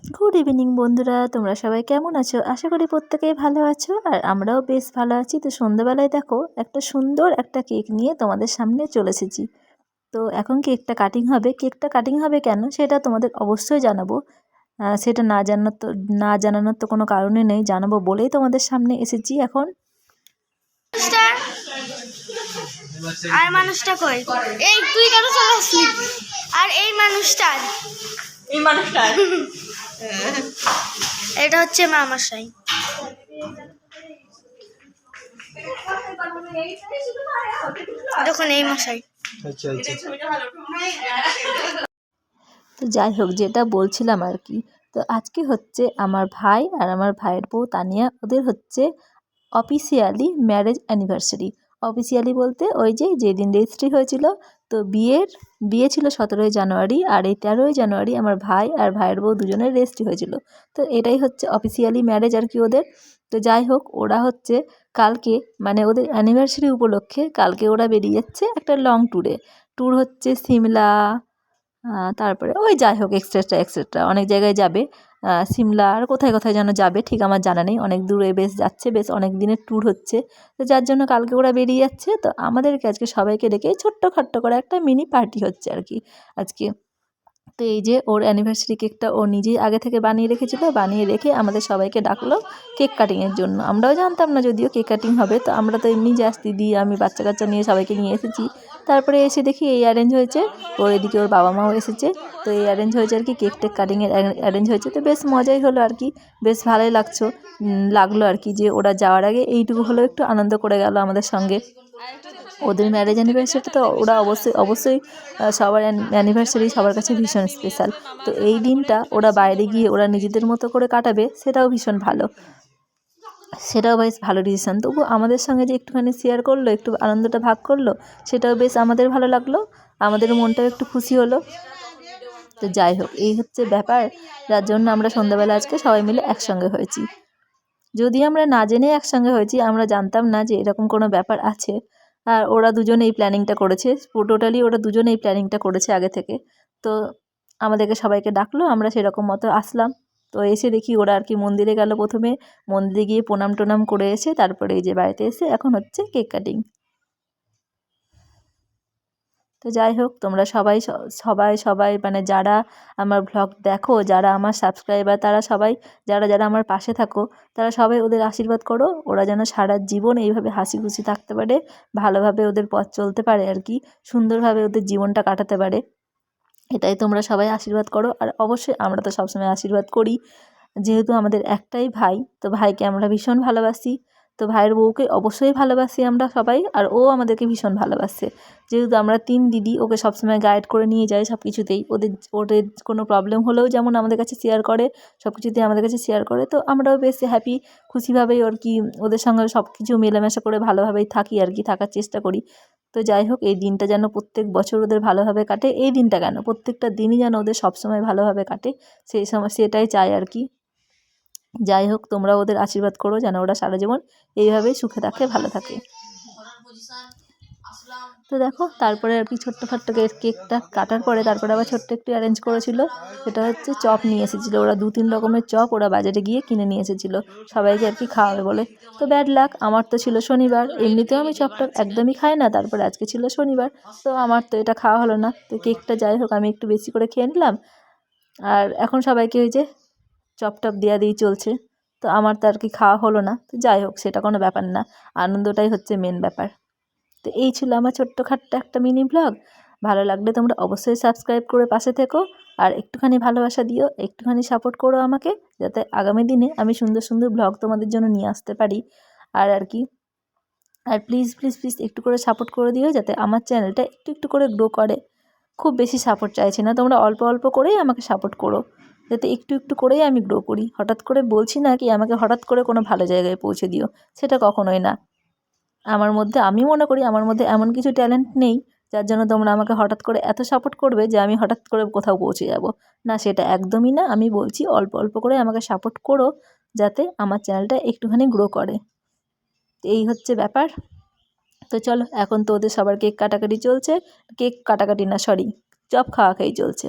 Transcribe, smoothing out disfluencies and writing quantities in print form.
Good evening বন্ধুরা, তোমরা সবাই কেমন আছো? আশা করি প্রত্যেকেই ভালো আছো, আর আমরাও বেশ ভালো আছি। তো সন্ধ্যাবেলায় দেখো একটা সুন্দর একটা কেক নিয়ে তোমাদের সামনে চলে এসেছি। তো এখন কেকটা কাটিং হবে। কেকটা কাটিং হবে কেন সেটা তোমাদের অবশ্যই জানাবো। সেটা না জানানোর তো কোনো কারণই নেই, জানাবো বলেই তোমাদের সামনে এসেছি এখন। আর মানুষটা কই? এই তুই কেন চলে আসলি? আর এই মানুষটা এটা হচ্ছে মামাশাই। দেখুন এই মশাই। তো যাই হোক, যেটা বলছিলাম আর কি, তো আজকে হচ্ছে আমার ভাই আর আমার ভাইয়ের বউ তানিয়া, ওদের হচ্ছে অফিসিয়ালি ম্যারেজ অ্যানিভার্সারি। অফিসিয়ালি বলতে ওই যে যেদিন রেজিস্ট্রি হয়েছিল। তো বিয়ে ছিল 17ই জানুয়ারি, আর এই 13ই জানুয়ারি আমার ভাই আর ভাইয়ের বউ দুজনের রেজিস্ট্রি হয়েছিল। তো এটাই হচ্ছে অফিসিয়ালি ম্যারেজ আর কি ওদের। তো যাই হোক, ওরা হচ্ছে কালকে, মানে ওদের অ্যানিভার্সারি উপলক্ষে কালকে ওরা বেরিয়ে যাচ্ছে একটা লং ট্যুরে। ট্যুর হচ্ছে সিমলা, তারপরে ওই যাই হোক এক্সট্রা এক্সট্রা অনেক জায়গায় যাবে। সিমলা আর কোথায় কোথায় যেন যাবে, ঠিক আমার জানা নেই। অনেক দূরে বেশ যাচ্ছে, বেশ অনেক দিনের ট্যুর হচ্ছে। তো যার জন্য কালকে ওরা বেরিয়ে যাচ্ছে। তো আমাদেরকে আজকে সবাইকে ডেকে ছোট্টখাট্টো করে একটা মিনি পার্টি হচ্ছে আর কি আজকে। তো এই যে ওর অ্যানিভার্সারি কেকটা ও নিজেই আগে থেকে বানিয়ে রেখেছিল, বানিয়ে রেখে আমাদের সবাইকে ডাকলো কেক কাটিংয়ের জন্য। আমরাও জানতাম না যদিও কেক কাটিং হবে, তো আমরা তো এমনি জাস্ট দিদি আমি বাচ্চা কাচ্চা নিয়ে সবাইকে নিয়ে এসেছি। তারপরে এসে দেখি এই অ্যারেঞ্জ হয়েছে, ওর এদিকে ওর বাবা মাও এসেছে। তো এই অ্যারেঞ্জ হয়েছে আর কি, কেক টেক কাটিংয়ের অ্যারেঞ্জ হয়েছে। তো বেশ মজাই হলো আর কি, বেশ ভালোই লাগলো আর কি, যে ওরা যাওয়ার আগে এইটুকু হলেও একটু আনন্দ করে গেল আমাদের সঙ্গে। ওদের ম্যারেজ অ্যানিভার্সারিটা তো ওরা অবশ্যই সবার অ্যানিভার্সারি সবার কাছে ভীষণ স্পেশাল। তো এই দিনটা ওরা বাইরে গিয়ে ওরা নিজেদের মতো করে কাটাবে, সেটাও ভীষণ ভালো, সেটাও বেশ ভালো ডিসিশান। তবু আমাদের সঙ্গে যে একটুখানি শেয়ার করলো, একটু আনন্দটা ভাগ করলো, সেটাও বেশ আমাদের ভালো লাগলো, আমাদের মনটাও একটু খুশি হলো। তো যাই হোক, এই হচ্ছে ব্যাপার, যার জন্য আমরা সন্ধ্যাবেলা আজকে সবাই মিলে একসঙ্গে হয়েছি। যদি আমরা না জেনে একসঙ্গে হয়েছি, আমরা জানতাম না যে এরকম কোনো ব্যাপার আছে। আর ওরা দুজনে এই প্ল্যানিংটা করেছে, টোটালি ওরা দুজনে এই প্ল্যানিংটা করেছে আগে থেকে। তো আমাদেরকে সবাইকে ডাকলো, আমরা সেরকম মতো আসলাম। তো এসে দেখি ওরা আর কি মন্দিরে গেল, প্রথমে মন্দিরে গিয়ে প্রণাম টোনাম করে এসে তারপরে এই যে বাড়িতে এসে এখন হচ্ছে কেক কাটিং। তো যাই হোক, তোমরা সবাই মানে যারা আমার ভ্লগ দেখো, যারা আমার সাবস্ক্রাইবার, তারা সবাই, যারা যারা আমার পাশে থাকো, তারা সবাই ওদের আশীর্বাদ করো, ওরা যেন সারা জীবন এইভাবে হাসি খুশি থাকতে পারে, ভালোভাবে ওদের পথ চলতে পারে আর কি, সুন্দরভাবে ওদের জীবনটা কাটাতে পারে। এটাই তোমরা সবাই আশীর্বাদ করো। আর অবশ্যই আমরা তো সবসময় আশীর্বাদ করি, যেহেতু আমাদের একটাই ভাই, তো ভাইকে আমরা ভীষণ ভালোবাসি। তো ভাইয়ের বউকে অবশ্যই ভালোবাসি আমরা সবাই, আর ও আমাদেরকে ভীষণ ভালোবাসে। যেহেতু আমরা 3 দিদি, ওকে সবসময় গাইড করে নিয়ে যাই সব কিছুতেই। ওদের কোনো প্রবলেম হলেও যেমন আমাদের কাছে শেয়ার করে, সব কিছুতেই আমাদের কাছে শেয়ার করে। তো আমরাও বেশ হ্যাপি, খুশিভাবেই আর কি ওদের সঙ্গে সব কিছু মেলামেশা করে ভালোভাবেই থাকি আর কি, থাকার চেষ্টা করি। তো যাই হোক, এই দিনটা যেন প্রত্যেক বছর ওদের ভালোভাবে কাটে, এই দিনটা কেন প্রত্যেকটা দিনই যেন ওদের সবসময় ভালোভাবে কাটে, সেই সময় সেটাই চাই আর কি। যাই হোক, তোমরা ওদের আশীর্বাদ করো যেন ওরা সারা জীবন এইভাবেই সুখে থাকে, ভালো থাকে। তো দেখো, তারপরে আর কি ছোট্টখাট্ট কেকটা কাটার পরে তারপরে আবার ছোট্ট একটু অ্যারেঞ্জ করেছিল। সেটা হচ্ছে চপ নিয়ে এসেছিলো ওরা, 2-3 রকমের চপ ওরা বাজারে গিয়ে কিনে নিয়ে এসেছিলো সবাইকে আর কি খাওয়াবে বলে। তো ব্যাড লাক, আমার তো ছিল শনিবার, এমনিতেও আমি চপটা একদমই খাই না, তারপরে আজকে ছিল শনিবার, তো আমার তো এটা খাওয়া হলো না। তো কেকটা যাই হোক আমি একটু বেশি করে খেয়ে নিলাম, আর এখন সবাইকে ওই যে চপ টপ দেওয়া দিয়েই চলছে। তো আমার তো আর কি খাওয়া হলো না, তো যাই হোক সেটা কোনো ব্যাপার না, আনন্দটাই হচ্ছে মেন ব্যাপার। তো এই ছিল আমার ছোট্টখাট্ট একটা মিনি ব্লগ। ভালো লাগলে তোমরা অবশ্যই সাবস্ক্রাইব করে পাশে থেকো, আর একটুখানি ভালোবাসা দিও, একটুখানি সাপোর্ট করো আমাকে, যাতে আগামী দিনে আমি সুন্দর সুন্দর ব্লগ তোমাদের জন্য নিয়ে আসতে পারি। আর কি, আর প্লিজ প্লিজ প্লিজ একটু করে সাপোর্ট করে দিও, যাতে আমার চ্যানেলটা একটু একটু করে গ্রো করে। খুব বেশি সাপোর্ট চাইছি না, তোমরা অল্প অল্প করেই আমাকে সাপোর্ট করো, যাতে একটু একটু করেই আমি গ্রো করি। হঠাৎ করে বলছি না কি আমাকে হঠাৎ করে কোনো ভালো জায়গায় পৌঁছে দিও, সেটা কখনোই না। আমি মনে করি আমার মধ্যে এমন কিছু ট্যালেন্ট নেই যার জন্য তোমরা আমাকে হঠাৎ করে এত সাপোর্ট করবে যে আমি হঠাৎ করে কোথাও পৌঁছে যাব। না, সেটা একদমই না। আমি বলছি অল্প অল্প করে আমাকে সাপোর্ট করো, যাতে আমার চ্যানেলটা একটুখানি গ্রো করে। এই হচ্ছে ব্যাপার। তো চলো, এখন তো ওদের সবার কেক কাটাকাটি চলছে, কেক কাটাকাটি না সরি, চপ খাওয়া খাই চলছে।